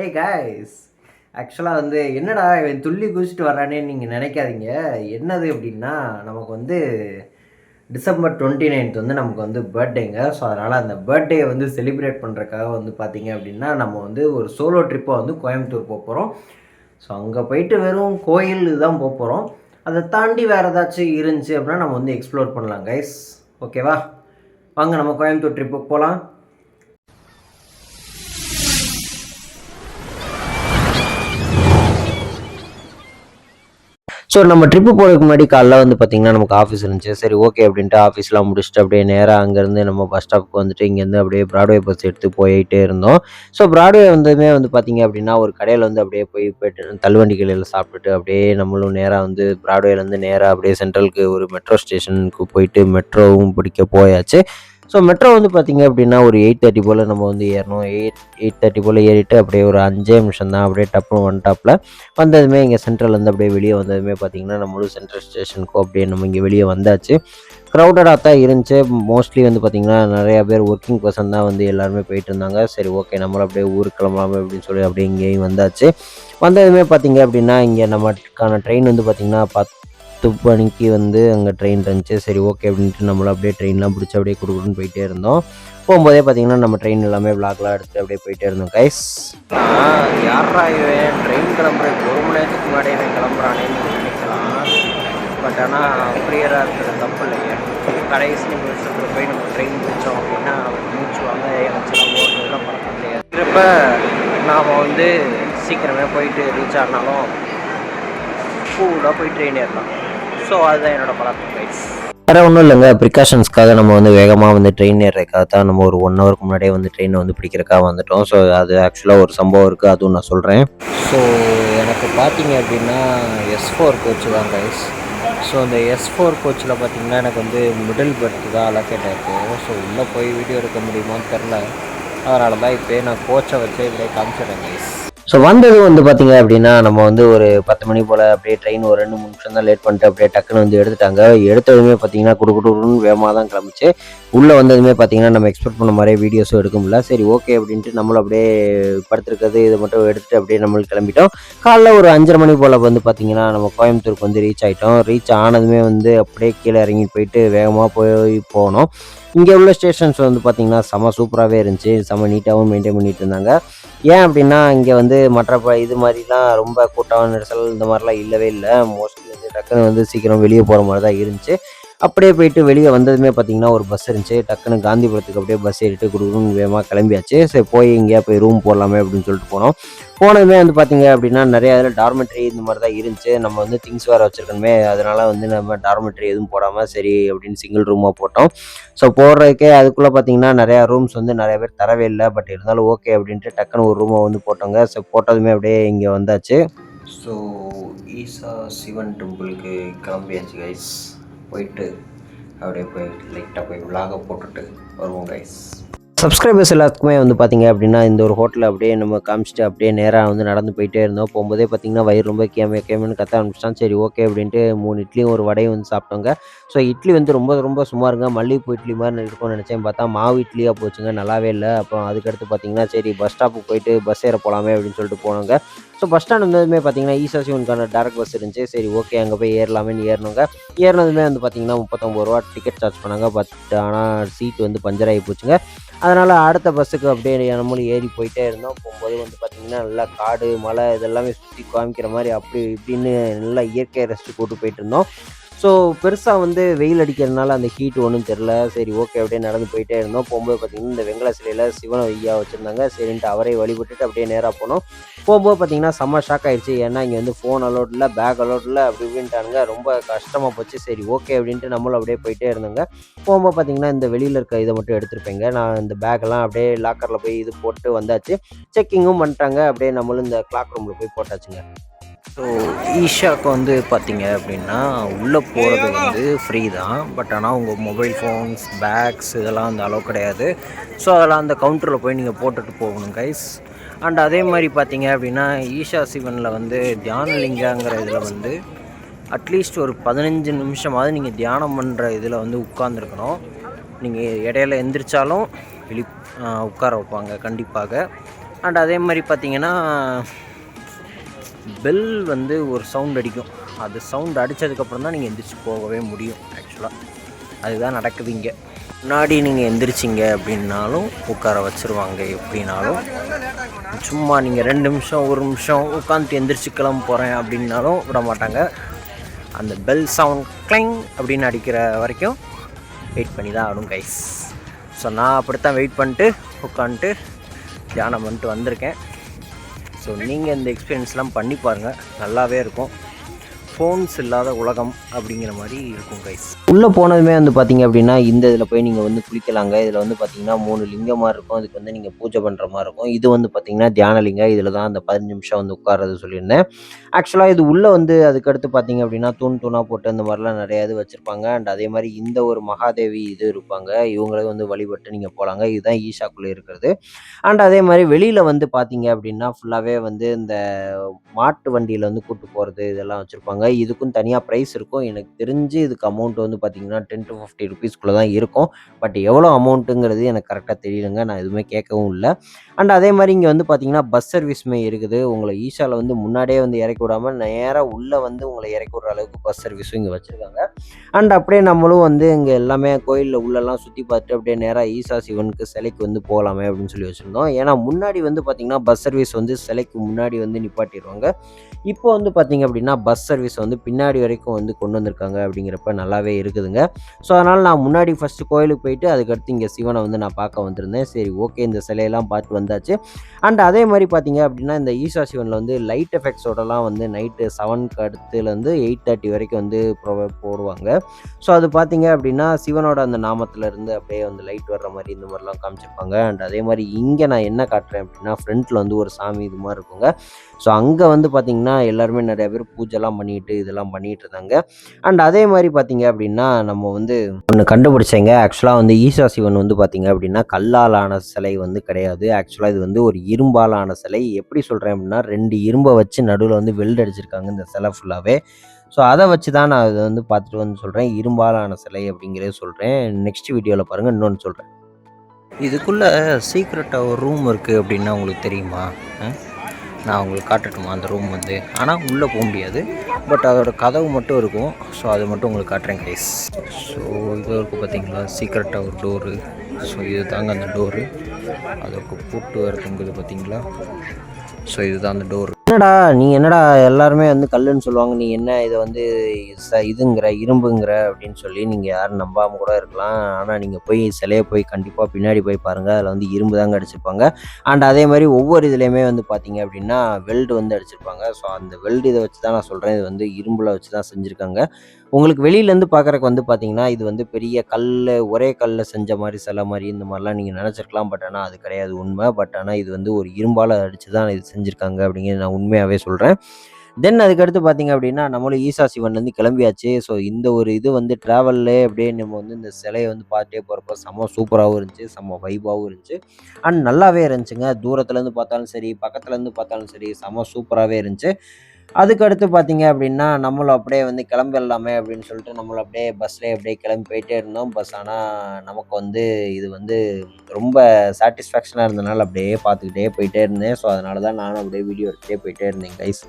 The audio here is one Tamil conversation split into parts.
ஏய் காய்ஸ், ஆக்சுவலாக வந்து என்னடா இவன் துள்ளி குதிச்சுட்டு வர்றானேன்னு நீங்கள் நினைக்காதீங்க. என்னது அப்படின்னா, நமக்கு வந்து டிசம்பர் 29th வந்து நமக்கு வந்து பர்த்டேங்க. ஸோ அதனால் அந்த பர்த்டேயை வந்து செலிப்ரேட் பண்ணுறதுக்காக வந்து பார்த்தீங்க அப்படின்னா, நம்ம வந்து ஒரு சோலோ ட்ரிப்பாக வந்து கோயம்புத்தூர் போகிறோம். ஸோ அங்கே போயிட்டு வெறும் கோயில் இதுதான் போகிறோம். அதை தாண்டி வேறு ஏதாச்சும் இருந்துச்சு அப்படின்னா நம்ம வந்து எக்ஸ்ப்ளோர் பண்ணலாம் கைஸ். ஓகேவா? வாங்க நம்ம கோயம்புத்தூர் ட்ரிப்புக்கு போகலாம். ஸோ நம்ம ட்ரிப்பு போகிறதுக்கு முன்னாடி காலைல வந்து பார்த்திங்கன்னா நமக்கு ஆஃபீஸ் இருந்துச்சு. சரி ஓகே அப்படின்ட்டு ஆஃபீஸ்லாம் முடிச்சுட்டு அப்படியே நேராக அங்கேருந்து நம்ம பஸ் ஸ்டாப்புக்கு வந்துட்டு இங்கேருந்து அப்படியே பிராட்வே பஸ் எடுத்து போயிட்டே இருந்தோம். ஸோ பிராட்வே வந்ததுமே வந்து பார்த்திங்க அப்படின்னா ஒரு கடையில் வந்து அப்படியே போயிட்டு தள்ளுவண்டி கடையில் சாப்பிட்டுட்டு அப்படியே நம்மளும் நேராக வந்து பிராட்வேலேருந்து நேராக அப்படியே சென்ட்ரலுக்கு ஒரு மெட்ரோ ஸ்டேஷனுக்கு போயிட்டு மெட்ரோவும் பிடிக்க போயாச்சு. ஸோ மெட்ரோ வந்து பார்த்திங்க அப்படின்னா ஒரு 8:30 போல் நம்ம வந்து ஏறணும். 8:30 போல் ஏறிட்டு அப்படியே ஒரு 5 நிமிஷம் தான் அப்படியே டப்புன்னு ஒன் வந்ததுமே இங்கே சென்ட்ரல்லேருந்து அப்படியே வெளியே வந்ததுமே பார்த்திங்கன்னா நம்மளும் சென்ட்ரல் ஸ்டேஷனுக்கும் அப்படியே நம்ம இங்கே வெளியே வந்தாச்சு. க்ரௌடடாக தான் இருந்துச்சு. மோஸ்ட்லி வந்து பார்த்திங்கன்னா நிறையா பேர் ஒர்க்கிங் பர்சன் தான் வந்து எல்லாருமே போயிட்டு இருந்தாங்க. சரி ஓகே நம்மளும் அப்படியே ஊருக்கு கிளம்பலாமே அப்படின்னு சொல்லி அப்படியே இங்கேயும் வந்தாச்சு. வந்ததுமே பார்த்திங்க அப்படின்னா இங்கே நமக்கான ட்ரெயின் வந்து பார்த்திங்கன்னா 10 மணிக்கு வந்து அங்கே ட்ரெயின் இருந்துச்சு. சரி ஓகே அப்படின்ட்டு நம்மளும் அப்படியே ட்ரெயின்லாம் பிடிச்சி அப்படியே குடுக்குன்னு போயிட்டே இருந்தோம். போகும்போதே பார்த்தீங்கன்னா நம்ம ட்ரெயின் எல்லாமே விளாக்லாம் எடுத்துகிட்டு அப்படியே போயிட்டே இருந்தோம் கைஸ். யாரா இவன் ட்ரெயின் கிளம்புறது 1 மணி நேரத்துக்கு முன்னாடி இவன் கிளம்புறானேன்னு நினைக்கலாம். பட் ஆனால் ப்ரியராக இருக்கிறது தப்பு இல்லைங்க. கடைசி நிமிஷத்தில் போய் நம்ம ட்ரெயின் பிடிச்சோம் அப்படின்னா மூச்சு வாங்க வச்சுலாம் ஓடுறதுலாம் பழக்கம் கிடையாது. இருக்கிறப்ப நாம் வந்து சீக்கிரமே போயிட்டு ரீச் ஆனாலும் ஃபுல்லாக போய் ட்ரெயின் ஏறலாம். ஸோ அதுதான் என்னோடய பழக்கம் கைஸ். வேறு ஒன்றும் இல்லைங்க, ப்ரிகாஷன்ஸ்க்காக நம்ம வந்து வேகமாக வந்து ட்ரெயின் ஏறுறதுக்காக தான் நம்ம ஒரு 1 ஹவருக்கு முன்னாடியே வந்து ட்ரெயினை வந்து பிடிக்கிறக்காக வந்துட்டோம். ஸோ அது ஆக்சுவலாக ஒரு சம்பவம் இருக்குது, அதுவும் நான் சொல்கிறேன். ஸோ எனக்கு பார்த்தீங்க அப்படின்னா S4 கோச்சு தான் கைஸ். ஸோ அந்த S4 கோச்சில் பார்த்தீங்கன்னா எனக்கு வந்து மிடில் பெர்த் தான் அலோகேட் ஆகிருக்கு. ஸோ உள்ளே போய் வீடியோ எடுக்க முடியுமான்னு தெரில. அதனால தான் இப்போ நான் கோச்சை வச்சு இப்படியே காமிச்சிடுறேன் கைஸ். ஸோ வந்தது வந்து பார்த்திங்க அப்படின்னா நம்ம வந்து ஒரு 10 மணி போல் அப்படியே ட்ரெயின் ஒரு 2-3 நிமிஷம் தான் லேட் பண்ணிட்டு அப்படியே டக்குன்னு வந்து எடுத்துட்டாங்க. எடுத்ததுமே பார்த்திங்கன்னா குடுக்குன்னு வேகமாக தான் கிளம்பிச்சு. உள்ளே வந்ததுமே பார்த்திங்கன்னா நம்ம எக்ஸ்பெக்ட் பண்ண மாதிரியே வீடியோஸும் எடுக்க முடியல. சரி ஓகே அப்படின்ட்டு நம்மளும் அப்படியே படுத்துருக்கிறது இதை மட்டும் எடுத்துகிட்டு அப்படியே நம்மளுக்கு கிளம்பிட்டோம். காலைல ஒரு 5:30 மணி போல் வந்து பார்த்திங்கன்னா நம்ம கோயம்புத்தூருக்கு வந்து ரீச் ஆகிட்டோம். ரீச் ஆனதுமே வந்து அப்படியே கீழே இறங்கி போயிட்டு வேகமாக போனோம். இங்கே உள்ள ஸ்டேஷன்ஸ் வந்து பார்த்திங்கன்னா செம சூப்பராகவே இருந்துச்சு. செம நீட்டாகவும் மெயின்டைன் பண்ணிகிட்டு இருந்தாங்க. ஏன் அப்படின்னா இங்கே வந்து மற்ற இது மாதிரிலாம் ரொம்ப கூட்டம் நெரிசல் இந்த மாதிரிலாம் இல்லவே இல்லை. மோஸ்ட்லி வந்து டக்குன்னு வந்து சீக்கிரம் வெளியே போகிற மாதிரி தான் இருந்துச்சு. அப்படியே போயிட்டு வெளியே வந்ததுமே பார்த்திங்கன்னா ஒரு பஸ் இருந்துச்சு. டக்குன்னு காந்திபுரத்துக்கு அப்படியே பஸ் ஏறிட்டு குடுக்குன்னு வேகமாக கிளம்பியாச்சு. சரி போய் எங்கேயா போய் ரூம் போடலாமே அப்படின்னு சொல்லிட்டு போனோம். போனதுமே வந்து பார்த்திங்க அப்படின்னா நிறையா இதில் டார்மெட்ரி இந்த மாதிரி தான் இருந்துச்சு. நம்ம வந்து திங்ஸ் வேறு வச்சுருக்கணுமே, அதனால் வந்து நம்ம டார்மெட்ரி எதுவும் போடாமல் சரி அப்படின்னு சிங்கிள் ரூமாக போட்டோம். ஸோ போடுறதுக்கே அதுக்குள்ளே பார்த்திங்கன்னா நிறையா ரூம்ஸ் வந்து நிறைய பேர் தரவே இல்லை. பட் இருந்தாலும் ஓகே அப்படின்ட்டு டக்குன்னு ஒரு ரூமை வந்து போட்டோங்க. ஸோ போட்டதுமே அப்படியே இங்கே வந்தாச்சு. ஸோ ஈசா சிவன் டெம்பிளுக்கு கிளம்பியாச்சு கைஸ். போயிட்டு அப்படியே போய் லைட்டாக போய் விலாக போட்டுட்டு வருவோம் கைஸ். சப்ஸ்கிரைபர்ஸ் எல்லாத்துக்குமே வந்து பார்த்திங்க அப்படின்னா இந்த ஒரு ஹோட்டலில் அப்படியே நம்ம காமிச்சிட்டு அப்படியே நேராக வந்து நடந்து போயிட்டே இருந்தோம். போகும்போதே பார்த்திங்கன்னா வயிறு ரொம்ப கேமன்னு கத்த ஆரம்பிச்சிட்டான். சரி ஓகே அப்படின்ட்டு 3 இட்லியும் ஒரு வடையும் வந்து சாப்பிட்டோங்க. ஸோ இட்லி வந்து ரொம்ப சுமாருங்க. மல்லிகைப்பூ இட்லி மாதிரி இருக்கும்னு நினச்சேன். பார்த்தா மாவு இட்லியாக போச்சுங்க, நல்லாவே இல்லை. அப்புறம் அதுக்கடுத்து பார்த்திங்கன்னா சரி பஸ் ஸ்டாப்புக்கு போயிட்டு பஸ் ஏற போகலாமே அப்படின்னு சொல்லிட்டு போனோங்க. ஸோ பஸ் ஸ்டாண்ட் வந்ததுமே பார்த்திங்கன்னா ஈசா சிவனுக்கான டேரக்ட் பஸ் இருந்துச்சு. சரி ஓகே அங்கே போய் ஏறலாமேன்னு ஏறினோங்க. ஏறினதுமே வந்து பார்த்திங்கன்னா 39 ரூபா டிக்கெட் சார்ஜ் பண்ணாங்க. பட் ஆனால் சீட் வந்து பஞ்சர் ஆகி போச்சுங்க. அதனால் அடுத்த பஸ்ஸுக்கு அப்படியே நம்மளும் ஏறி போயிட்டே இருந்தோம். போகும்போது வந்து பார்த்திங்கன்னா நல்லா காடு மலை இதெல்லாமே சுற்றி காமிக்கிற மாதிரி அப்படி இப்படின்னு நல்லா இயற்கையை ரசித்து கூட்டு போயிட்டு இருந்தோம். ஸோ பெருசாக வந்து வெயில் அடிக்கிறதுனால அந்த ஹீட் ஒன்றும் தெரில. சரி ஓகே அப்படியே நடந்து போயிட்டே இருந்தோம். போகும்போது பார்த்திங்கன்னா இந்த வெங்கல சிலையில் சிவனை ஐயா வச்சுருந்தாங்க. சரின்ட்டு அவரே வழிபட்டுட்டு அப்படியே நேராக போனோம். போகும்போது பார்த்திங்கன்னா செம்ம ஷாக் ஆகிடுச்சு. ஏன்னா இங்கே வந்து ஃபோன் அலோட் இல்லை, பேக் அலோட் இல்லை, அப்படி இப்படின்ட்டானுங்க. ரொம்ப கஷ்டமாக போச்சு. சரி ஓகே அப்படின்ட்டு நம்மளும் அப்படியே போயிட்டே இருந்தோங்க. போகும்போது பார்த்திங்கன்னா இந்த வெளியில் இருக்க இதை மட்டும் எடுத்துருப்பேங்க. நான் இந்த பேக்கெல்லாம் அப்படியே லாக்கரில் போய் இது போட்டு வந்தாச்சு. செக்கிங்கும் பண்ணிட்டாங்க. அப்படியே நம்மளும் இந்த கிளாக் ரூமில் போய் போட்டாச்சுங்க. ஸோ ஈஷாவுக்கு வந்து பார்த்திங்க அப்படின்னா உள்ளே போகிறது வந்து ஃப்ரீ தான். பட் ஆனால் உங்கள் மொபைல் ஃபோன்ஸ் பேக்ஸ் இதெல்லாம் வந்து அலோவ் கிடையாது. ஸோ அதெல்லாம் அந்த கவுண்டரில் போய் நீங்கள் போட்டுட்டு போகணும் கைஸ். அண்ட் அதே மாதிரி பார்த்திங்க அப்படின்னா ஈஷா சிவனில் வந்து தியானலிங்காங்கிற இதில் வந்து அட்லீஸ்ட் ஒரு 15 நிமிஷமாவது நீங்கள் தியானம் பண்ணுற இதில் வந்து உட்காந்துருக்கணும். நீங்கள் இடையில எந்திரிச்சாலும் உட்கார வைப்பாங்க கண்டிப்பாக. அண்ட் அதே மாதிரி பார்த்தீங்கன்னா பெல் வந்து ஒரு சவுண்ட் அடிக்கும். அது சவுண்ட் அடித்ததுக்கப்புறம் தான் நீங்கள் எந்திரிச்சு போகவே முடியும். ஆக்சுவலாக அதுதான் நடக்குது இங்கே. முன்னாடி நீங்கள் எந்திரிச்சிங்க அப்படின்னாலும் உட்கார வச்சுருவாங்க. எப்படின்னாலும் சும்மா நீங்கள் 2 நிமிஷம் 1 நிமிஷம் உட்காந்துட்டு எந்திரிச்சு கிளம்ப போகிறேன் அப்படின்னாலும் விட மாட்டாங்க. அந்த பெல் சவுண்ட் கிளிங் அப்படின்னு அடிக்கிற வரைக்கும் வெயிட் பண்ணி தான் ஆகணும் கைஸ். ஸோ நான் அப்படித்தான் வெயிட் பண்ணிட்டு உட்காந்துட்டு தியானம் பண்ணிட்டு வந்திருக்கேன். ஸோ நீங்கள் இந்த எக்ஸ்பீரியன்ஸ்லாம் பண்ணி பாருங்கள், நல்லாவே இருக்கும். ஃபோன்ஸ் இல்லாத உலகம் அப்படிங்கிற மாதிரி இருக்கும் கைஸ். உள்ளே போனதுமே வந்து பார்த்தீங்க அப்படின்னா இந்த இதில் போய் நீங்கள் வந்து குளிக்கலாங்க. இதில் வந்து பார்த்தீங்கன்னா 3 லிங்கம் மாதிரி இருக்கும். அதுக்கு வந்து நீங்கள் பூஜை பண்ணுற மாதிரி இருக்கும். இது வந்து பார்த்தீங்கன்னா தியானலிங்கம். இதில் தான் அந்த 15 நிமிஷம் வந்து உட்கார்றது சொல்லியிருந்தேன். ஆக்சுவலாக இது உள்ளே வந்து அதுக்கடுத்து பார்த்தீங்க அப்படின்னா தூணாக போட்டு அந்த மாதிரிலாம் நிறையா இது வச்சுருப்பாங்க. அண்ட் அதே மாதிரி இந்த ஒரு மகாதேவி இது இருப்பாங்க. இவங்களே வந்து வழிபட்டு நீங்கள் போகலாங்க. இதுதான் ஈஷாக்குள்ளே இருக்கிறது. அண்ட் அதே மாதிரி வெளியில் வந்து பார்த்தீங்க அப்படின்னா ஃபுல்லாகவே வந்து இந்த மாட்டு வண்டியில் வந்து கூட்டு போகிறது இதெல்லாம் வச்சுருப்பாங்க. இதுக்கும் தனியாக ப்ரைஸ் இருக்கும். எனக்கு தெரிஞ்சு இதுக்கு அமௌண்ட் வந்து பார்த்தீங்கன்னா 10 to 50 ருபீஸ்க்குள்ளே தான் இருக்கும். பட் எவ்வளோ அமௌண்ட்டுங்கிறது எனக்கு கரெக்டாக தெரியலங்க. நான் எதுவுமே கேட்கவும் இல்லை. அண்ட் அதே மாதிரி இங்கே வந்து பார்த்தீங்கன்னா பஸ் சர்வீஸுமே இருக்குது. உங்களை ஈஷாவில் வந்து முன்னாடியே வந்து இறக்கி விடாமல் நேராக உள்ளே வந்து உங்களை இறக்கி விடுற அளவுக்கு பஸ் சர்வீஸும் இங்கே வச்சுருக்காங்க. அண்ட் அப்படியே நம்மளும் வந்து இங்கே எல்லாமே கோயிலில் உள்ளெல்லாம் சுற்றி பார்த்துட்டு அப்படியே நேராக ஈஷா சிவனுக்கு சிலைக்கு வந்து போகலாமே அப்படின்னு சொல்லி வச்சுருந்தோம். ஏன்னா முன்னாடி வந்து பார்த்திங்கன்னா பஸ் சர்வீஸ் வந்து சிலைக்கு முன்னாடி வந்து நிப்பாட்டிடுவாங்க. இப்போ வந்து பார்த்தீங்க அப்படின்னா பஸ் சர்வீஸ் வந்து பின்னாடி வரைக்கும் வந்து கொண்டு வந்திருக்காங்க. அப்படிங்கிறப்ப நல்லாவே இருக்குதுங்க. ஸோ அதனால் நான் முன்னாடி ஃபஸ்ட்டு கோயிலுக்கு போயிட்டு அதுக்கடுத்து இங்கே சிவனை வந்து நான் பார்க்க வந்திருந்தேன். சரி ஓகே, இந்த சிலையெல்லாம் பார்த்து வந்தாச்சு. அண்ட் அதே மாதிரி பார்த்தீங்க அப்படின்னா இந்த ஈஷா சிவனில் வந்து லைட் எஃபெக்ட்ஸோடலாம் வந்து நைட்டு 7க்கு அடுத்துலேருந்து 8:30 வரைக்கும் வந்து போடுவாங்க. ஸோ அது பார்த்தீங்க அப்படின்னா சிவனோட அந்த நாமத்திலேருந்து அப்படியே வந்து லைட் வர்ற மாதிரி இந்த மாதிரிலாம் காமிச்சிருப்பாங்க. அண்ட் அதே மாதிரி இங்கே நான் என்ன காட்டுறேன் அப்படின்னா ஃப்ரண்ட்டில் வந்து ஒரு சாமி இது மாதிரி இருக்குங்க. ஸோ அங்கே வந்து பார்த்திங்கன்னா எல்லாருமே நிறையா பேர் பூஜைலாம் பண்ணிட்டு இதெல்லாம் பண்ணிகிட்டு இருந்தாங்க. அண்ட் அதே மாதிரி பார்த்தீங்க அப்படின்னா நம்ம வந்து ஒன்று கண்டுபிடிச்சேங்க. ஆக்சுவலாக வந்து ஈஷா சிவன் வந்து பார்த்திங்க அப்படின்னா கல்லால் ஆன சிலை வந்து கிடையாது. ஆக்சுவலாக இது வந்து ஒரு இரும்பால் ஆன சிலை. எப்படி சொல்கிறேன் அப்படின்னா 2 இரும்பை வச்சு நடுவில் வந்து வெல்டு அடிச்சிருக்காங்க இந்த சிலை ஃபுல்லாகவே. ஸோ அதை வச்சு தான் நான் அதை வந்து பார்த்துட்டு வந்து சொல்கிறேன். இரும்பால் ஆன சிலை அப்படிங்கிறத சொல்கிறேன். நெக்ஸ்ட் வீடியோவில் பாருங்கள், இன்னொன்று சொல்கிறேன். இதுக்குள்ளே சீக்ரெட்டாக ஒரு ரூம் இருக்குது அப்படின்னா உங்களுக்கு தெரியுமா? நான் உங்களுக்கு காட்டட்டுமா அந்த ரூம் வந்து? ஆனால் உள்ளே போக முடியாது. பட் அதோடய கதவு மட்டும் இருக்கும். ஸோ அது மட்டும் உங்களுக்கு காட்டுறேன் கைஸ். ஸோ இது இருக்குது பார்த்தீங்களா, சீக்ரெட்டாக ஒரு டோரு. ஸோ இது தாங்க அந்த டோரு. அதற்கு பூட்டு இருக்குங்கிறது பார்த்தீங்களா. ஸோ இதுதான் அந்த டோர். என்னடா நீ என்னடா எல்லாருமே வந்து கல்லுன்னு சொல்லுவாங்க, நீ என்ன இதை வந்து இதுங்கிற இரும்புங்கிற அப்படின்னு சொல்லி நீங்கள் யாரும் நம்பாமல் கூட இருக்கலாம். ஆனால் நீங்கள் போய் சிலையை போய் கண்டிப்பாக பின்னாடி போய் பாருங்கள். அதில் வந்து இரும்பு தாங்க அடிச்சிருப்பாங்க. அண்ட் அதே மாதிரி ஒவ்வொரு இதுலேயுமே வந்து பார்த்தீங்க அப்படின்னா வெல்டு வந்து அடிச்சிருப்பாங்க. ஸோ அந்த வெல்டு இதை வச்சு தான் நான் சொல்கிறேன். இது வந்து இரும்பில் வச்சு தான் செஞ்சுருக்காங்க. உங்களுக்கு வெளியிலேருந்து பார்க்குறக்கு வந்து பார்த்தீங்கன்னா இது வந்து பெரிய ஒரே கல்லில் செஞ்ச மாதிரி சிலை மாதிரி இந்த மாதிரிலாம் நீங்கள் நினச்சிருக்கலாம். பட் ஆனால் அது கிடையாது உண்மை. பட் ஆனால் இது வந்து ஒரு இரும்பால் அடித்து தான் இது செஞ்சுருக்காங்க அப்படிங்கிறது நான் உண்மையாகவே சொல்கிறேன். தென் அதுக்கடுத்து பார்த்தீங்க அப்படின்னா நம்மளும் ஈஷா சிவன்லேருந்து கிளம்பியாச்சு. ஸோ இந்த ஒரு இது வந்து ட்ராவல்லே அப்படியே நம்ம வந்து இந்த சிலையை வந்து பார்த்துட்டே போகிறப்ப செம்ம சூப்பராகவும் இருந்துச்சு, செம்ம வைபாகவும் இருந்துச்சு. அண்ட் நல்லாவே இருந்துச்சுங்க. தூரத்துலேருந்து பார்த்தாலும் சரி, பக்கத்துலேருந்து பார்த்தாலும் சரி, செம்ம சூப்பராகவே இருந்துச்சு. அதுக்கடுத்து பார்த்தீங்க அப்படின்னா நம்மளும் அப்படியே வந்து கிளம்பிடலாமே அப்படின்னு சொல்லிட்டு நம்மளும் அப்படியே பஸ்லேயே அப்படியே கிளம்பி போயிட்டே இருந்தோம். பஸ் ஆனால் நமக்கு வந்து இது வந்து ரொம்ப சாட்டிஸ்ஃபேக்ஷனாக இருந்தனால அப்படியே பார்த்துக்கிட்டே போயிட்டே இருந்தேன். ஸோ அதனால தான் நானும் அப்படியே வீடியோ எடுத்துகிட்டே போயிட்டே இருந்தேன் கைஸ்.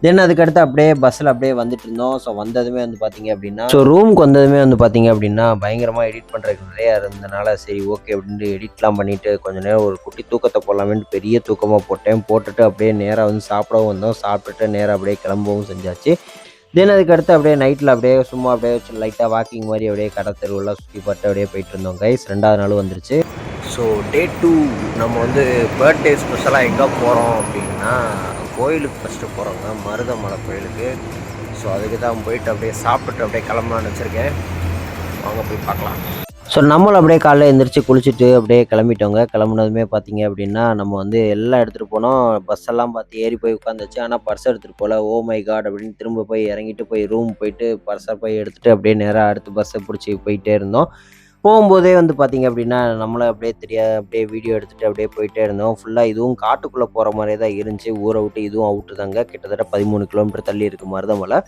தென் அதுக்கடுத்து அப்படியே பஸ்ஸில் அப்படியே வந்துட்டு இருந்தோம். ஸோ வந்ததுமே வந்து பார்த்தீங்க அப்படின்னா ரூமுக்கு வந்ததுமே வந்து பார்த்தீங்க அப்படின்னா பயங்கரமாக எடிட் பண்ணுறதுக்கு நிறையா இருந்ததுனால சரி ஓகே அப்படின்ட்டு எடிட்லாம் பண்ணிவிட்டு கொஞ்சம் நேரம் ஒரு குட்டி தூக்கத்தை போடலாமேன்ட்டு பெரிய தூக்கமாக போட்டுட்டு அப்படியே நேராக வந்து சாப்பிடவும் வந்தோம். சாப்பிட்டுட்டு நேராக அப்படியே கிளம்பவும் செஞ்சாச்சு. தென் அதுக்கடுத்து அப்படியே நைட்டில் அப்படியே சும்மா அப்படியே லைட்டாக வாக்கிங் மாதிரி அப்படியே கடை தெருவெல்லாம் சுற்றி பார்த்து அப்படியே போயிட்டு இருந்தோம் கைஸ். 2வது நாள் வந்துருச்சு. ஸோ டே 2 நம்ம வந்து பர்த்டே ஸ்பெஷலாக எங்கே போகிறோம் அப்படின்னா கோயிலுக்கு ஃபஸ்ட்டு போகிறோங்க, மருதமலை கோயிலுக்கு. ஸோ அதுக்கு தான் போயிட்டு அப்படியே சாப்பிட்டு அப்படியே கிளம்பலான்னு வச்சுருக்கேன். வாங்க போய் பார்க்கலாம். ஸோ நம்மளும் அப்படியே காலைல எழுந்திரிச்சு குளிச்சுட்டு அப்படியே கிளம்பிட்டோங்க. கிளம்புனதுமே பார்த்தீங்க அப்படின்னா நம்ம வந்து எல்லாம் எடுத்துகிட்டு போனோம். பஸ்ஸெல்லாம் பார்த்து ஏறி போய் உட்காந்துச்சு. ஆனால் பர்ஸ் எடுத்துகிட்டு போகல. ஓ மை காட் அப்படின்னு திரும்ப போய் இறங்கிட்டு போய் ரூம் போயிட்டு பர்ஸை போய் எடுத்துகிட்டு அப்படியே நேராக அடுத்த பஸ்ஸை பிடிச்சி போயிட்டே இருந்தோம். போகும்போதே வந்து பார்த்தீங்க அப்படின்னா, நம்மளும் அப்படியே அப்படியே வீடியோ எடுத்துட்டு அப்படியே போயிட்டே இருந்தோம். ஃபுல்லா இதுவும் காட்டுக்குள்ள போற மாரியே தான் இருந்துச்சு. ஊர விட்டு இதுவும் அவுட்டு தாங்க. கிட்டத்தட்ட 13 கிலோமீட்டர் தள்ளி இருக்கு மருதமலை.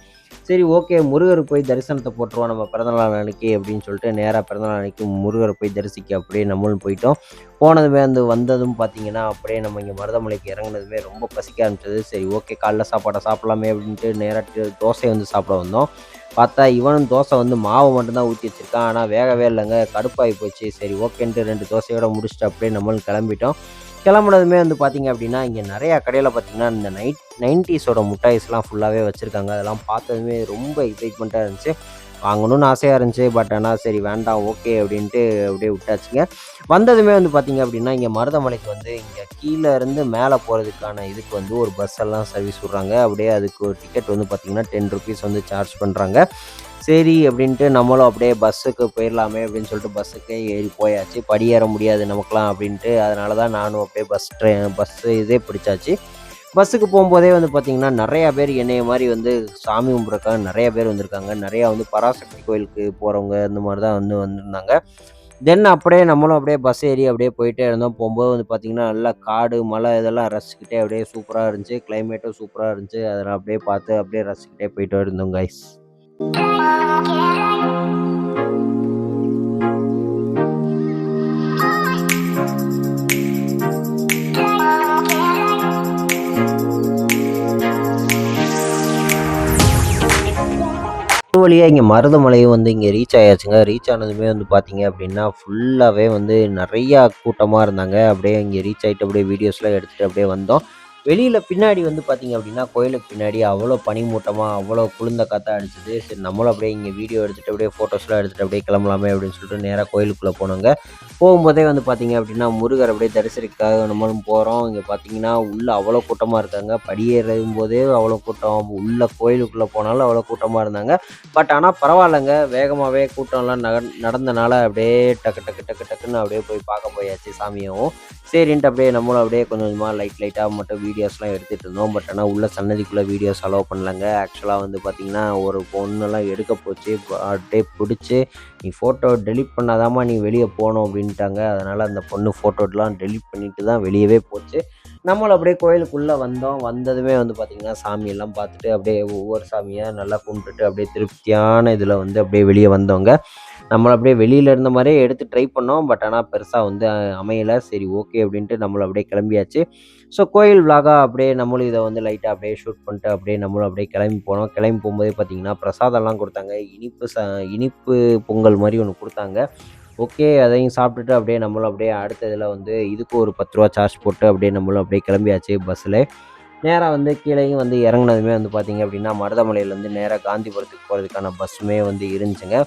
சரி ஓகே முருகர் போய் தரிசனத்த போட்டுருவோம் நம்ம பிறந்தநாள் அன்னைக்கு அப்படின்னு சொல்லிட்டு நேரா பிறந்தநாள் அன்னைக்கு முருகர போய் தரிசிக்க அப்படியே நம்மளும் போயிட்டோம். போனதுமே வந்ததும் பார்த்தீங்கன்னா, அப்படியே நம்ம இங்க மருதமலைக்கு இறங்குனதுமே ரொம்ப பசிக்க ஆரம்பிச்சது. சரி ஓகே காலைல சாப்பாட சாப்பிடலாமே அப்படின்ட்டு நேரா தோசைய சாப்பிட வந்தோம். பார்த்தா இவனும் தோசை மாவு மட்டும் தான் ஊத்தி வச்சிருக்கான். ஆனா வேகவே இல்லங்க. கடுப்பாகி போச்சு. சரி ஓகேன்ட்டு 2 தோசையோட முடிச்சுட்டு அப்படியே நம்மளும் கிளம்பிட்டோம். கிளம்புனதுமே பார்த்தீங்க அப்படின்னா, இங்க நெறையா கடையில பார்த்தீங்கன்னா, இந்த 90ஸோட முட்டாய்ஸ்லாம் ஃபுல்லாவே வச்சிருக்காங்க. அதெல்லாம் பார்த்ததுமே ரொம்ப எக்ஸைட்மெண்ட்டா இருந்துச்சு. வாங்கணும்னு ஆசையா இருந்துச்சு. பட் ஆனா சரி வேண்டாம் ஓகே அப்படின்ட்டு அப்படியே விட்டாச்சுங்க. வந்ததுமே பார்த்தீங்க அப்படின்னா, இங்க மருதமலைக்கு இங்க கீழ இருந்து மேல போறதுக்கான இதுக்கு ஒரு பஸ் எல்லாம் சர்வீஸ் விடுறாங்க. அப்படியே அதுக்கு ஒரு டிக்கெட் பார்த்தீங்கன்னா, ₹10 சார்ஜ் பண்றாங்க. சரி அப்படின்ட்டு நம்மளும் அப்படியே பஸ்ஸுக்கு போயிரலாமே அப்படின்னு சொல்லிட்டு பஸ்ஸுக்கே ஏறி போயாச்சு. படி ஏற முடியாது நமக்கெல்லாம் அப்படின்ட்டு. அதனால தான் நானும் அப்படியே பஸ்ஸு இதே பிடிச்சாச்சு. பஸ்ஸுக்கு போம்போதே பார்த்தீங்கன்னா, நெறையா பேர் என்னைய மாரி சாமி கும்பிட்றதுக்காக நெறைய பேர் வந்திருக்காங்க. நெறையா பராசக்தி கோயிலுக்கு போறவங்க இந்த மாரி தான் வந்திருந்தாங்க. தென் அப்படியே நம்மளும் அப்படியே பஸ் ஏறி அப்படியே போயிட்டே இருந்தோம். போம்போது பார்த்தீங்கன்னா, நல்லா காடு, மலை இதெல்லாம் ரசிச்சுக்கிட்டே அப்படியே சூப்பரா இருந்துச்சு. கிளைமேட்டும் சூப்பரா இருந்துச்சு. அதெல்லாம் அப்படியே பார்த்து அப்படியே ரசிச்சுக்கிட்டே போயிட்டு இருந்தோம் கைஸ். ஒரு வழியா இங்க மருதமலையும் இங்க ரீச் ஆயாச்சுங்க. ரீச் ஆனதுமே பார்த்தீங்க அப்படின்னா, ஃபுல்லாவே நெறையா கூட்டமா இருந்தாங்க. அப்படியே இங்க ரீச் ஆயிட்டு அப்படியே வீடியோஸ்லாம் எடுத்துட்டு அப்படியே வந்தோம். வெளியில பின்னாடி பார்த்தீங்க அப்படின்னா, கோயிலுக்கு பின்னாடி அவ்வளோ பனிமூட்டமா, அவ்வளோ குளிர்ந்த காத்தா அடிச்சது. சரி நம்மளும் அப்படியே இங்க வீடியோ எடுத்துட்டு அப்படியே ஃபோட்டோஸ்லாம் எடுத்துட்டு அப்படியே கிளம்பலாமே அப்படின்னு சொல்லிட்டு நேரா கோயிலுக்குள்ள போனோங்க. போகும்போதே பார்த்தீங்க அப்படின்னா, முருகர் அப்படியே தரிசனத்துக்காக நம்மளும் போறோம். இங்க பார்த்தீங்கன்னா, உள்ள அவ்வளோ கூட்டமா இருக்காங்க. படியேறும்போதே அவ்வளோ கூட்டம். உள்ள கோயிலுக்குள்ள போனாலும் அவ்வளோ கூட்டமா இருந்தாங்க. பட் ஆனா பரவாயில்லங்க. வேகமாவே கூட்டம்லாம் நடந்தனால அப்படியே டக்கு டக்கு டக்கு டக்குன்னு அப்படியே போய் பார்க்க போயாச்சு சாமியவும். சரின்ட்டு அப்படியே நம்மளும் அப்படியே கொஞ்சம் கொஞ்சமா லைட்டா மட்டும் வீடியோஸ்லாம் எடுத்துட்டு இருந்தோம். பட் ஆனா உள்ள சன்னதிக்குள்ள வீடியோஸ் அலோவ் பண்ணலங்க. ஆக்சுவலா பார்த்தீங்கன்னா, ஒரு பொண்ணெல்லாம் எடுக்க போச்சு. அப்படியே புடிச்சு, "நீ ஃபோட்டோ டெலீட் பண்ணாதாம்மா நீ வெளிய போணும்" அப்படின்ட்டாங்க. அதனால அந்த பொண்ணு ஃபோட்டோலாம் டெலீட் பண்ணிட்டு தான் வெளியவே போச்சு. நம்மளும் அப்படியே கோயிலுக்குள்ள வந்தோம். வந்ததுமே பார்த்தீங்கன்னா, சாமியெல்லாம் பார்த்துட்டு அப்படியே ஒவ்வொரு சாமியா நல்லா கும்பிட்டுட்டு அப்படியே திருப்தியான இதில அப்படியே வெளிய வந்தோங்க. நம்மள அப்படியே வெளியில இருந்த மாரியே எடுத்து ட்ரை பண்ணோம். பட் ஆனா பெருசா அமையல. சரி ஓகே அப்படின்ட்டு நம்மளும் அப்படியே கிளம்பியாச்சு. ஸோ கோயில் விலாகா அப்படியே நம்மளும் இத லைட்டா அப்படியே ஷூட் பண்ணிட்டு அப்படியே நம்மளும் அப்படியே கிளம்பி போனோம். கிளம்பி போம்போதே பார்த்தீங்கன்னா, பிரசாதம்லாம் குடுத்தாங்க. இனிப்பு பொங்கல் மாரி ஒண்ணு குடுத்தாங்க. ஓகே. அதையும் சாப்பிட்டுட்டு அப்படியே நம்மளும் அப்படியே அடுத்த இதில இதுக்கு ஒரு ₹10 சார்ஜ் போட்டு அப்படியே நம்மளும் அப்படியே கிளம்பியாச்சு பஸ்ஸிலே. நேரா கீழேயும் இறங்குனதுமே பார்த்தீங்க அப்படின்னா, மருதமலையிலேருந்து நேரா காந்திபுரத்துக்கு போறதுக்கான பஸ்ஸுமே இருந்துச்சுங்க.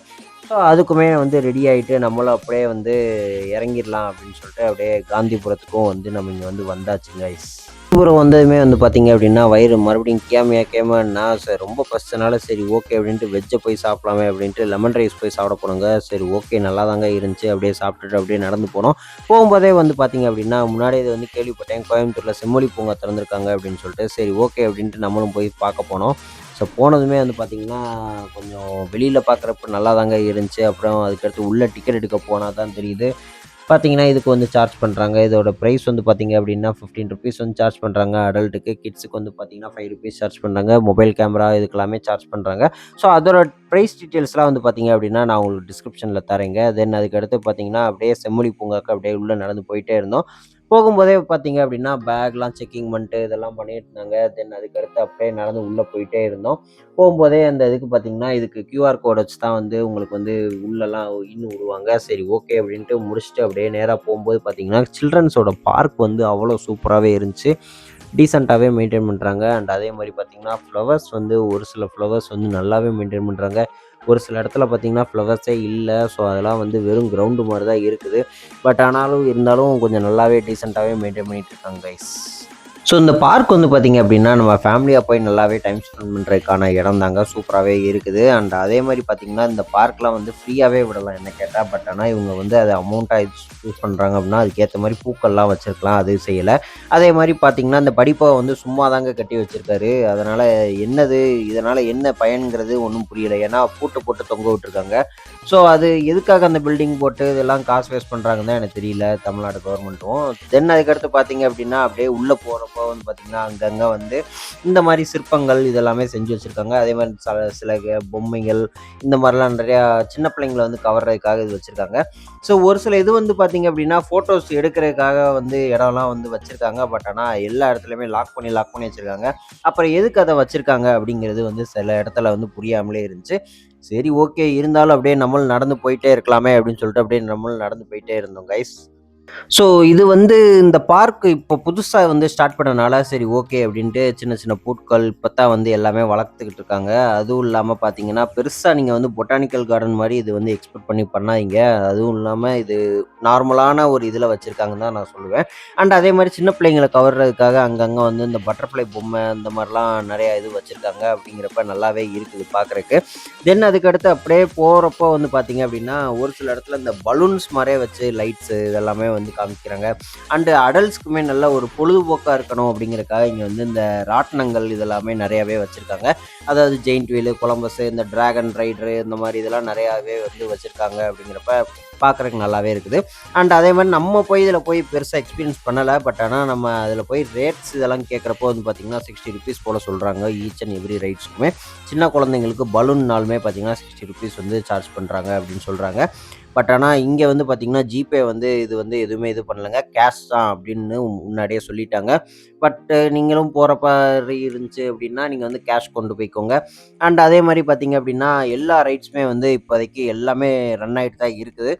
ஸோ அதுக்குமே ரெடி ஆயிட்டு நம்மளும் அப்படியே இறங்கிடலாம் அப்படின்னு சொல்லிட்டு அப்படியே காந்திபுரத்துக்கும் நம்ம இங்க வந்தாச்சுங்க கைஸ். காஞ்சிபுரம் வந்ததுமே பார்த்தீங்க அப்படின்னா, வயிறு மறுபடியும் கேமையா சார் ரொம்ப பசிச்சனால சரி ஓகே அப்படின்ட்டு வெஜ்ஜ போய் சாப்பிடலாமே அப்படின்ட்டு லெமன் ரைஸ் போய் சாப்பிட போனோங்க. சரி ஓகே நல்லா தாங்க இருந்துச்சு. அப்படியே சாப்பிட்டுட்டு அப்படியே நடந்து போனோம். போகும்போதே பார்த்தீங்க அப்படின்னா, முன்னாடியே இது கேள்விப்பட்டேன். கோயம்புத்தூர்ல செம்மொழி பூங்கா திறந்திருக்காங்க அப்படின்னு சொல்லிட்டு, சரி ஓகே அப்படின்ட்டு நம்மளும் போய் பார்க்க போனோம். ஸோ போனதுமே பார்த்தீங்கன்னா, கொஞ்சம் வெளியில பார்க்குறப்ப நல்லா தாங்க இருந்துச்சு. அப்புறம் அதுக்கடுத்து உள்ள டிக்கெட் எடுக்க போனா தான் தெரியுது. பார்த்தீங்கன்னா, இதுக்கு சார்ஜ் பண்றாங்க. இதோட பிரைஸ் பார்த்தீங்க அப்படின்னா, ₹15 சார்ஜ் பண்றாங்க அடல்ட்டுக்கு. கிட்ஸுக்கு பார்த்தீங்கன்னா, ₹5 சார்ஜ் பண்றாங்க. மொபைல் கேமரா இதுக்கெல்லாமே சார்ஜ் பண்றாங்க. ஸோ அதோட பிரைஸ் டீட்டெயில்ஸ்லாம் பார்த்தீங்க அப்படின்னா, நான் உங்களுக்கு டிஸ்கிரிப்ஷன்ல தரேங்க. தென் அதுக்கடுத்து பார்த்தீங்கன்னா, அப்படியே செம்மொழி பூங்காவுக்கு அப்படியே உள்ள நடந்து போயிட்டே இருந்தோம். போகும்போதே பார்த்தீங்க அப்படின்னா, பேக்லாம் செக்கிங் பண்ணிட்டு இதெல்லாம் பண்ணிட்டு இருந்தாங்க. தென் அதுக்கடுத்து அப்படியே நடந்து உள்ள போயிட்டே இருந்தோம். போம்போதே அந்த இதுக்கு பார்த்தீங்கன்னா, இதுக்கு கியூஆர் கோட் வச்சு தான் உங்களுக்கு உள்ளலாம் விடுவாங்க. சரி ஓகே அப்படின்ட்டு முடிச்சுட்டு அப்படியே நேரா போம்போது பார்த்தீங்கன்னா, சில்ட்ரன்ஸோட பார்க் அவ்வளோ சூப்பராவே இருந்துச்சு. டீசென்ட்டாவே மெயின்டெயின் பண்றாங்க. அண்ட் அதே மாரி பார்த்தீங்கன்னா, ஃப்ளவர்ஸ் ஒரு சில ஃப்ளவர்ஸ் நல்லாவே மெயின்டெயின் பண்றாங்க. ஒரு சில இடத்துல பார்த்தீங்கன்னா, ஃப்ளவர்ஸே இல்ல. ஸோ அதெல்லாம் வெறும் கிரவுண்டு மாரி தான் இருக்குது. பட் ஆனாலும் இருந்தாலும் கொஞ்சம் நல்லாவே டீசென்ட்டாவே மெயின்டெயின் பண்ணிட்டு இருக்காங்க கைஸ். ஸோ இந்த பார்க் வந்து பார்த்தீங்க அப்படின்னா, நம்ம ஃபேமிலியா போய் நல்லாவே டைம் ஸ்பெண்ட் பண்றதுக்கான இடம் தாங்க. சூப்பராவே இருக்குது. அண்ட் அதே மாரி பார்த்தீங்கன்னா, இந்த பார்க்லாம் வந்து ஃப்ரீயாவே விடலாம் என்ன கேட்டா. பட் ஆனா இவங்க வந்து அத அமௌண்ட்டா யூஸ் பண்றாங்க அப்படின்னா, அதுக்கேத்த மாரி பூக்கள்லாம் வச்சிருக்கலாம். அது செய்யல. அதே மாரி பார்த்தீங்கன்னா, இந்த படிப்ப வந்து சும்மா தாங்க கட்டி வச்சிருக்காரு. அதனால என்னது இதனால என்ன பயன்ங்கிறது ஒண்ணும் புரியல. ஏன்னா பூட்டு போட்டு தொங்க விட்டுருக்காங்க. ஸோ அது எதுக்காக அந்த பில்டிங் போட்டு இதெல்லாம் காசு வேஸ்ட் பண்றாங்கன்னு தான் எனக்கு தெரியல. தமிழ்நாடு கவர்மெண்ட்டும். தென் அதுக்கடுத்து பார்த்தீங்க அப்படின்னா, அப்படியே உள்ள போறப்போ வந்து பார்த்தீங்கன்னா, அங்கங்க வந்து இந்த மாரி சிற்பங்கள் இதெல்லாமே செஞ்சு வச்சிருக்காங்க. அதே மாரி சில பொம்மைகள் இந்த மாரிலாம் நெறையா சின்ன பிள்ளைங்கள வந்து கவர்றதுக்காக இது வச்சிருக்காங்க. ஸோ ஒரு சில இது வந்து பார்த்தீங்க அப்படின்னா, ஃபோட்டோஸ் எடுக்கிறதுக்காக வந்து இடம்லாம் வந்து வச்சிருக்காங்க. பட் ஆனா எல்லா இடத்துலயுமே லாக் பண்ணி வச்சிருக்காங்க. அப்புறம் எதுக்கு அத வச்சிருக்காங்க அப்படிங்கிறது வந்து சில இடத்துல வந்து புரியாமலே இருந்துச்சு. சரி ஓகே. இருந்தாலும் அப்படியே நம்மளும் நடந்து போயிட்டே இருக்கலாமே அப்படின்னு சொல்லிட்டு அப்படியே நம்மளும் நடந்து போயிட்டே இருந்தோம் கைஸ். ஸோ இது வந்து இந்த பார்க் இப்போ புதுசா வந்து ஸ்டார்ட் பண்ணனால, சரி ஓகே அப்டின்ட்டு சின்ன சின்ன பூட்கள் இப்ப தான் வந்து எல்லாமே வளர்த்துக்கிட்டு இருக்காங்க. அதுவும் இல்லாம பார்த்தீங்கன்னா, பெருசா நீங்க வந்து பொட்டானிக்கல் கார்டன் மாரி இது வந்து எக்ஸ்பெக்ட் பண்ணி பண்ணாதீங்க. அதுவும் இல்லாம இது நார்மலான ஒரு இதுல வச்சிருக்காங்கன்னு தான் நான் சொல்லுவேன். அண்ட் அதே மாரி சின்ன பிள்ளைங்கள கவர்றதுக்காக அங்கங்க வந்து இந்த பட்டர்ஃப்ளை பொம்மை இந்த மாரிலாம் நெறைய இது வச்சிருக்காங்க. அப்படிங்கிறப்ப நல்லாவே இருக்குது பார்க்கறக்கு. தென் அதுக்கடுத்து அப்படியே போறப்போ வந்து பார்த்தீங்க அப்படின்னா, ஒரு சில இடத்துல இந்த பலூன்ஸ் மாரியே வச்சு லைட்ஸு இதெல்லாமே வந்து காமிக்கிறாங்க. அண்டு அடல்ட்ஸ்க்குமே நல்ல ஒரு பொழுதுபோக்கா இருக்கணும் அப்படிங்கிறதுக்காக இங்க வந்து இந்த ராட்டினங்கள் இதெல்லாமே நெறையாவே வச்சிருக்காங்க. அதாவது ஜெயிண்ட் வீலு, கொலம்பஸு, இந்த டிராகன் ரைடரு இந்த மாரி இதெல்லாம் நெறையாவே வந்து வச்சிருக்காங்க அப்படிங்கிறப்ப பார்க்கறக்கு நல்லாவே இருக்குது. அண்ட் அதே மாரி நம்ம போய் இதில போய் பெருசா எக்ஸ்பீரியன்ஸ் பண்ணல. பட் ஆனா நம்ம அதில போய் ரேட்ஸ் இதெல்லாம் கேட்கறப்போ வந்து பார்த்தீங்கன்னா, ₹60 போல சொல்றாங்க. ஈச் அண்ட் எவ்ரி ரைட்ஸ்க்குமே. சின்ன குழந்தைங்களுக்கு பலூன்னாலுமே பார்த்தீங்கன்னா, ₹60 வந்து சார்ஜ் பண்றாங்க அப்படின்னு சொல்றாங்க. பட் ஆனா இங்க வந்து பார்த்தீங்கன்னா, ஜிபே வந்து இது வந்து எதுவுமே இது பண்ணலங்க. கேஷ் தான் அப்படின்னு முன்னாடியே சொல்லிட்டாங்க. பட் நீங்களும் போற மாரி இருந்துச்சு அப்படின்னா, நீங்க வந்து கேஷ் கொண்டு போய்க்கோங்க. அண்ட் அதே மாரி பார்த்தீங்க அப்படின்னா, எல்லா ரைட்ஸுமே வந்து இப்போதைக்கு எல்லாமே ரன் ஆயிட்டு தான் இருக்குது.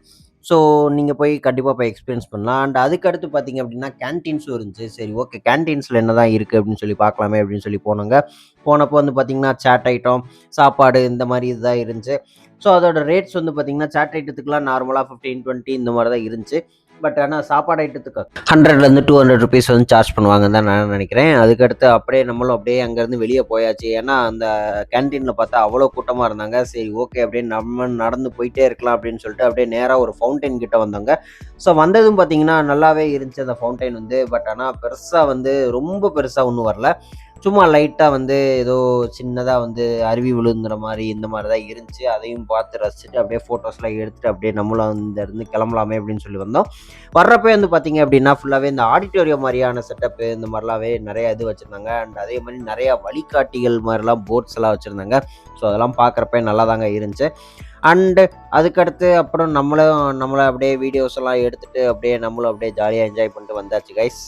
ஸோ நீங்க போய் கண்டிப்பா போய் எக்ஸ்பீரியன்ஸ் பண்ணலாம். அண்ட் அதுக்கு அடுத்து பார்த்தீங்க அப்படின்னா, கேன்டீன்ஸும் இருந்துச்சு. சரி ஓகே கேன்டீன்ஸ்ல என்னதான் இருக்கு அப்படின்னு சொல்லி பார்க்கலாமே அப்படின்னு சொல்லி போனோங்க. போனப்போ வந்து பார்த்தீங்கன்னா, சாட் ஐட்டம், சாப்பாடு இந்த மாரி இதுதான் இருந்துச்சு. ஸோ அதோட ரேட்ஸ் வந்து பார்த்தீங்கன்னா, சாட் ஐட்டத்துக்குலாம் நார்மலா 15, 20 இந்த மாரி தான் இருந்துச்சு. பட் ஆனா சாப்பாடு ஐட்டத்துக்கு ₹100லேருந்து ₹200 வந்து சார்ஜ் பண்ணுவாங்கன்னு தான் நான் நினைக்கிறேன். அதுக்கடுத்து அப்படியே நம்மளும் அப்படியே அங்கேருந்து வெளிய போயாச்சு. ஏன்னா, அந்த கேன்டீன்ல பார்த்தா அவ்வளோ கூட்டமா இருந்தாங்க. சரி ஓகே அப்படின்னு நம்ம நடந்து போயிட்டே இருக்கலாம் அப்படின்னு சொல்லிட்டு அப்படியே நேரா ஒரு ஃபவுண்டைன் கிட்ட வந்தோங்க. ஸோ வந்ததும் பார்த்தீங்கன்னா, நல்லாவே இருந்துச்சு அந்த ஃபவுண்டைன் வந்து. பட் ஆனா பெருசா வந்து ரொம்ப பெருசா ஒண்ணும் வரல. சும்மா லைட்டா வந்து ஏதோ சின்னதா வந்து அருவி விழுந்துற மாரி இந்த மாரி தான் இருந்துச்சு. அதையும் பார்த்து ரசிச்சுட்டு அப்படியே ஃபோட்டோஸ்லாம் எடுத்துட்டு அப்படியே நம்மளும் இந்த இருந்து கிளம்பலாமே அப்படின்னு சொல்லி வந்தோம். வர்றப்பயே வந்து பார்த்தீங்க அப்படின்னா, ஃபுல்லாவே இந்த ஆடிட்டோரியம் மாரியான செட்டப்பு இந்த மாரிலாவே நெறைய இது வச்சிருந்தாங்க. அண்ட் அதே மாரி நெறைய வழிகாட்டிகள் மாரிலாம் போர்ட்ஸ்லாம் வச்சிருந்தாங்க. ஸோ அதெல்லாம் பார்க்குறப்பயே நல்லா தாங்க இருந்துச்சு. அண்டு அதுக்கடுத்து அப்புறம் நம்மள அப்படியே வீடியோஸ் எல்லாம் எடுத்துட்டு அப்படியே நம்மளும் அப்படியே ஜாலியா என்ஜாய் பண்ணிட்டு வந்தாச்சு கைஸ்.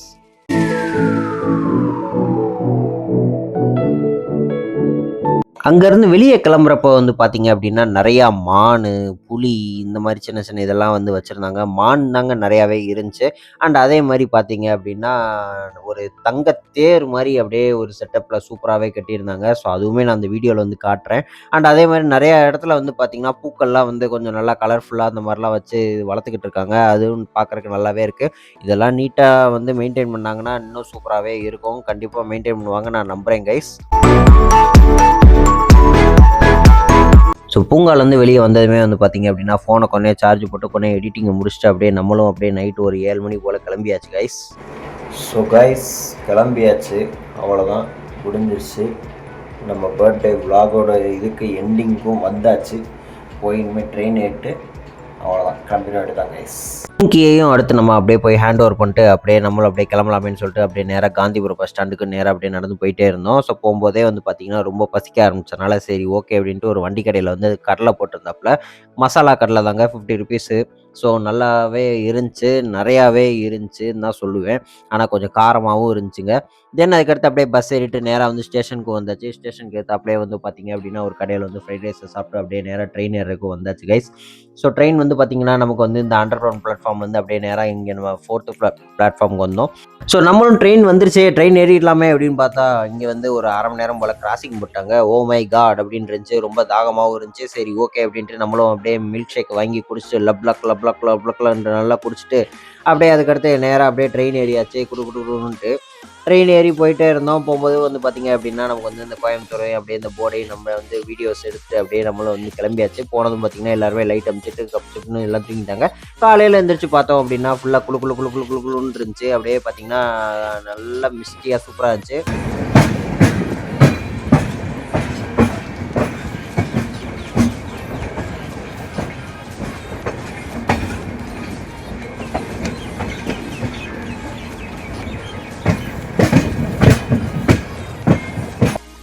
அங்கருந்து வெளிய கிளம்புறப்போ வந்து பார்த்தீங்க அப்டின்னா, நெறையா மானு, புலி இந்த மாரி சின்ன சின்ன இதெல்லாம் வந்து வச்சிருந்தாங்க. மான் தாங்க நெறையாவே இருந்துச்சு. அண்ட் அதே மாரி பார்த்தீங்க அப்டின்னா, ஒரு தங்க தேர் மாரி அப்டியே ஒரு செட்டப்ல சூப்பராவே கட்டியிருந்தாங்க. ஸோ அதுவுமே நான் அந்த வீடியோல வந்து காட்டுறேன். அண்ட் அதே மாரி நெறைய இடத்துல வந்து பார்த்தீங்கன்னா, பூக்கள்லாம் வந்து கொஞ்சம் நல்லா கலர்ஃபுல்லா அந்த மாரிலாம் வச்சு வளர்த்துக்கிட்டு இருக்காங்க. அதுவும் பார்க்கறக்கு நல்லாவே இருக்கு. இதெல்லாம் நீட்டா வந்து மெயின்டெயின் பண்ணாங்கன்னா, இன்னும் சூப்பராவே இருக்கும். கண்டிப்பா மெயின்டெயின் பண்ணுவாங்க நான் நம்புறேன் கைஸ். ஸோ பூங்காலேருந்து வெளிய வந்ததுமே வந்து பார்த்தீங்க அப்படின்னா, ஃபோன கொஞ்ச நேரம் சார்ஜ் போட்டு கொஞ்ச நேரம் எடிட்டிங்க முடிச்சுட்டு அப்படியே நம்மளும் அப்படியே நைட் ஒரு 7 மணி போல கிளம்பியாச்சு கைஸ். ஸோ கைஸ் கிளம்பியாச்சு. அவ்வளோதான் முடிஞ்சிருச்சு. நம்ம பர்த்டே விலாகோட இதுக்கு எண்டிங்க்கும் வந்தாச்சு. போய் இனிமேல் ட்ரெயின் ஏறிட்டு அவ்வளோதான் கிளம்பிட வேண்டியதான் கைஸ். கீயையும் அடுத்து நம்ம அப்படியே போய் ஹேண்ட் ஓவர் பண்ணிட்டு அப்படியே நம்மளும் அப்படியே கிளம்பலாமேன்னு சொல்லிட்டு அப்படியே நேரா காந்திபுரம் பஸ் ஸ்டாண்டுக்கு நேரா அப்படியே நடந்து போயிட்டே இருந்தோம். ஸோ போம்போதே வந்து பார்த்தீங்கன்னா, ரொம்ப பசிக்க ஆரம்பிச்சனால சரி ஓகே அப்படின்ட்டு ஒரு வண்டி கடையில வந்து கடலை போட்டிருந்தாப்புல. மசாலா கடலை தாங்க ₹50. ஸோ நல்லாவே இருந்துச்சு. நெறையாவே இருந்துச்சுன்னு தான் சொல்லுவேன். ஆனா கொஞ்சம் காரமாவும் இருந்துச்சுங்க. தென் அதுக்கடுத்து அப்படியே பஸ் ஏறிட்டு நேரா வந்து ஸ்டேஷனுக்கு வந்தாச்சு. ஸ்டேஷனுக்கு எதித்தாப்லயே வந்து பார்த்தீங்க அப்படின்னா, ஒரு கடையில வந்து ஃப்ரைட் ரைஸ சாப்பிட்டு அப்படியே நேரா ட்ரெயின் ஏறுறதுக்கு வந்தாச்சு கைஸ். ஸோ ட்ரெயின் வந்து பார்த்தீங்கன்னா, நமக்கு வந்து இந்த அண்டர் கிரவுண்ட் பிளாட்ஃபார்ம்லேருந்து அப்படியே நேரா இங்க நம்ம 4த் பிளாட்ஃபார்முக்கு வந்தோம். ஸோ நம்மளும் ட்ரெயின் வந்துருச்சே, ட்ரெயின் ஏறிடலாமே அப்படின்னு பார்த்தா, இங்க வந்து ஒரு 1/2 மணி நேரம் போல கிராசிங் போட்டாங்க. Oh my God! அப்படின்னு இருந்துச்சு. ரொம்ப தாகமாவும் இருந்துச்சு. சரி ஓகே அப்படின்ட்டு நம்மளும் அப்படியே மில்க் ஷேக் வாங்கி குடிச்சுட்டு லப் லக்ன்னு நல்லா குடிச்சுட்டு, அப்படியே அதுக்கடுத்து நேரா அப்படியே ட்ரெயின் ஏறியாச்சு குடு குடு குடுன்னுட்டு. ட்ரெயின் ஏறி போயிட்டே இருந்தோம். போம்போது வந்து பார்த்தீங்க அப்படின்னா, நமக்கு வந்து இந்த கோயம்புத்தூர் அப்படியே இந்த போர்டையும் நம்ம வந்து வீடியோஸ் எடுத்து அப்படியே நம்மளும் வந்து கிளம்பியாச்சு. போனதும் பார்த்தீங்கன்னா, எல்லாருமே லைட் அமுத்திட்டு கப் சிப்ன்னு எல்லாம் தூங்கிட்டாங்க. காலையில எந்திரிச்சு பார்த்தோம் அப்படின்னா, ஃபுல்லா குளு குளு குளு குளு குளு குளுன்னு இருந்துச்சு. அப்படியே பார்த்தீங்கன்னா, நல்லா மிஸ்டியா சூப்பரா இருந்துச்சு.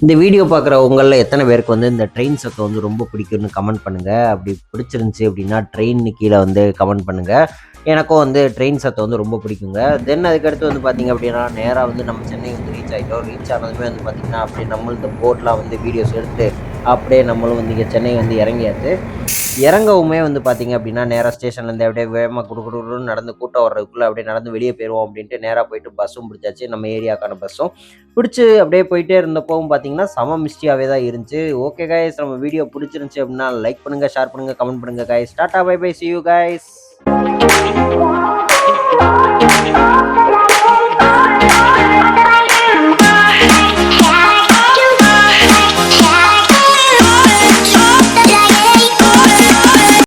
இந்த வீடியோ பார்க்குற உங்கள்ல எத்தன பேருக்கு வந்து இந்த ட்ரெயின் சத்தம் வந்து ரொம்ப பிடிக்கும்னு கமெண்ட் பண்ணுங்க. அப்படி பிடிச்சிருந்துச்சு அப்படின்னா, ட்ரெயின்னு கீழ வந்து கமெண்ட் பண்ணுங்க. எனக்கும் வந்து ட்ரெயின் சத்தம் வந்து ரொம்ப பிடிக்குங்க. தென் அதுக்கடுத்து வந்து பார்த்தீங்க அப்படின்னா, நேரா வந்து நம்ம சென்னை வந்து ரீச் ஆயிட்டோம். ரீச் ஆனதுமே வந்து பார்த்தீங்கன்னா, அப்படியே நம்மளும் இந்த போட்லாம் வந்து வீடியோஸ் எடுத்து, அப்படியே நம்மளும் வந்து இங்க சென்னை வந்து இறங்கியாச்சு. இறங்கவுமே வந்து பார்த்தீங்க அப்படின்னா, நேரா ஸ்டேஷன்லேருந்து அப்படியே வேகமா குடு குடு குடுன்னு நடந்து கூட்டம் வர்றதுக்குள்ள அப்படியே நடந்து வெளிய போயிருவோம் அப்படின்ட்டு நேரா போயிட்டு பஸ்ஸும் பிடிச்சாச்சு. நம்ம ஏரியாக்கான பஸ்ஸும். பிடிச்சு அப்படியே போயிட்டே இருந்தப்பவும் பார்த்தீங்கன்னா, செம மிஸ்டியாவே தான் இருந்துச்சு. ஓகே காய்ஸ், நம்ம வீடியோ பிடிச்சிருந்துச்சு அப்படின்னா லைக் பண்ணுங்க, ஷேர் பண்ணுங்க, கமெண்ட் பண்ணுங்க guys. Tata bye bye. See you guys.